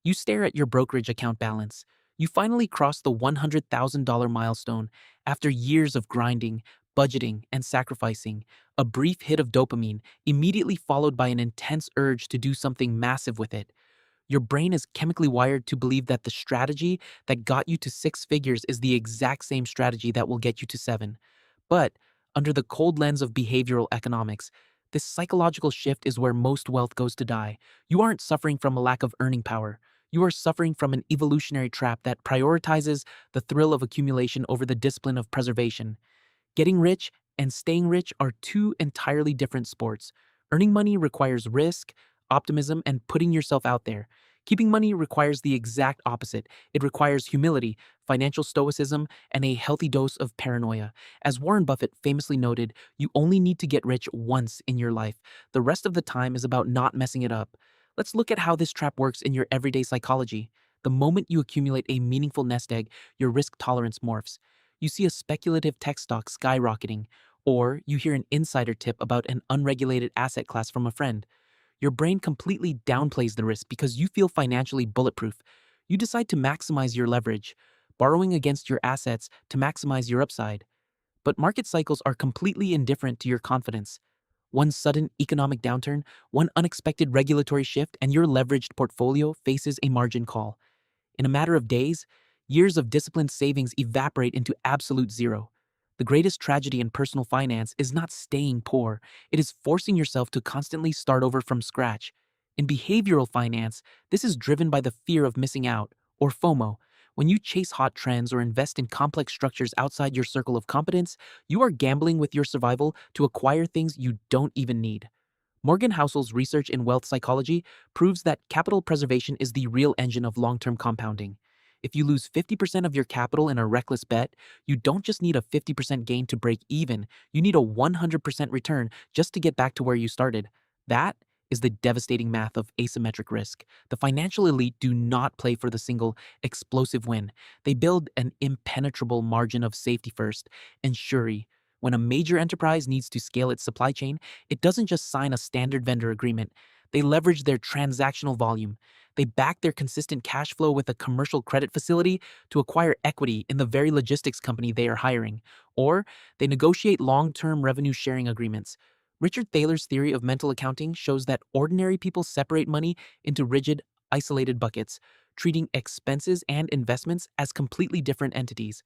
You stare at your brokerage account balance. You finally cross the $100,000 milestone after years of grinding, budgeting, and sacrificing. A brief hit of dopamine, immediately followed by an intense urge to do something massive with it. Your brain is chemically wired to believe that the strategy that got you to six figures is the exact same strategy that will get you to seven. But under the cold lens of behavioral economics, this psychological shift is where most wealth goes to die. You aren't suffering from a lack of earning power. You are suffering from an evolutionary trap that prioritizes the thrill of accumulation over the discipline of preservation. Getting rich and staying rich are two entirely different sports. Earning money requires risk, optimism, and putting yourself out there. Keeping money requires the exact opposite. It requires humility, financial stoicism, and a healthy dose of paranoia. As Warren Buffett famously noted, you only need to get rich once in your life. The rest of the time is about not messing it up. Let's look at how this trap works in your everyday psychology. The moment you accumulate a meaningful nest egg, your risk tolerance morphs. You see a speculative tech stock skyrocketing, or you hear an insider tip about an unregulated asset class from a friend. Your brain completely downplays the risk because you feel financially bulletproof. You decide to maximize your leverage, borrowing against your assets to maximize your upside. But market cycles are completely indifferent to your confidence. One sudden economic downturn, one unexpected regulatory shift, and your leveraged portfolio faces a margin call. In a matter of days, years of disciplined savings evaporate into absolute zero. The greatest tragedy in personal finance is not staying poor, it is forcing yourself to constantly start over from scratch. In behavioral finance, this is driven by the fear of missing out, or FOMO. When you chase hot trends or invest in complex structures outside your circle of competence, you are gambling with your survival to acquire things you don't even need. Morgan Housel's research in wealth psychology proves that capital preservation is the real engine of long-term compounding. If you lose 50% of your capital in a reckless bet, you don't just need a 50% gain to break even, you need a 100% return just to get back to where you started. That is the devastating math of asymmetric risk. The financial elite do not play for the single, explosive win. They build an impenetrable margin of safety first, ensuring when a major enterprise needs to scale its supply chain, it doesn't just sign a standard vendor agreement. They leverage their transactional volume. They back their consistent cash flow with a commercial credit facility to acquire equity in the very logistics company they are hiring. Or they negotiate long-term revenue sharing agreements. Richard Thaler's theory of mental accounting shows that ordinary people separate money into rigid, isolated buckets, treating expenses and investments as completely different entities.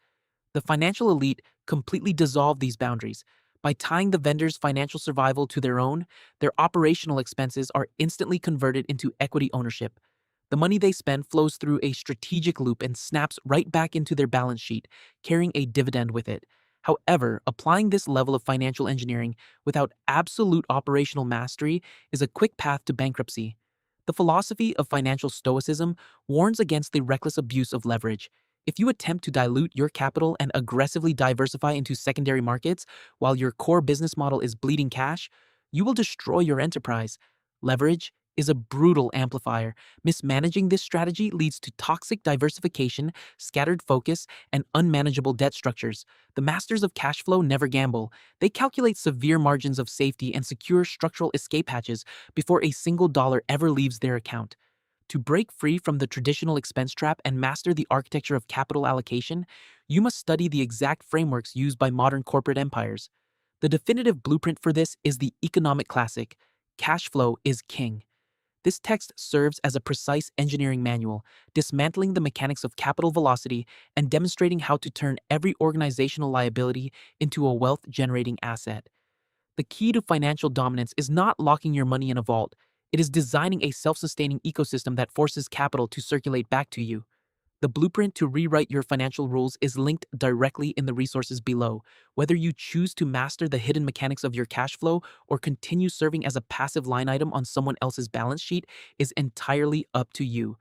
The financial elite completely dissolve these boundaries. By tying the vendor's financial survival to their own, their operational expenses are instantly converted into equity ownership. The money they spend flows through a strategic loop and snaps right back into their balance sheet, carrying a dividend with it. However, applying this level of financial engineering without absolute operational mastery is a quick path to bankruptcy. The philosophy of financial stoicism warns against the reckless abuse of leverage. If you attempt to dilute your capital and aggressively diversify into secondary markets while your core business model is bleeding cash, you will destroy your enterprise. Leverage is a brutal amplifier. Mismanaging this strategy leads to toxic diversification, scattered focus, and unmanageable debt structures. The masters of cash flow never gamble. They calculate severe margins of safety and secure structural escape hatches before a single dollar ever leaves their account. To break free from the traditional expense trap and master the architecture of capital allocation, you must study the exact frameworks used by modern corporate empires. The definitive blueprint for this is the economic classic, Cash Flow is King. This text serves as a precise engineering manual, dismantling the mechanics of capital velocity and demonstrating how to turn every organizational liability into a wealth-generating asset. The key to financial dominance is not locking your money in a vault. It is designing a self-sustaining ecosystem that forces capital to circulate back to you. The blueprint to rewrite your financial rules is linked directly in the resources below. Whether you choose to master the hidden mechanics of your cash flow or continue serving as a passive line item on someone else's balance sheet is entirely up to you.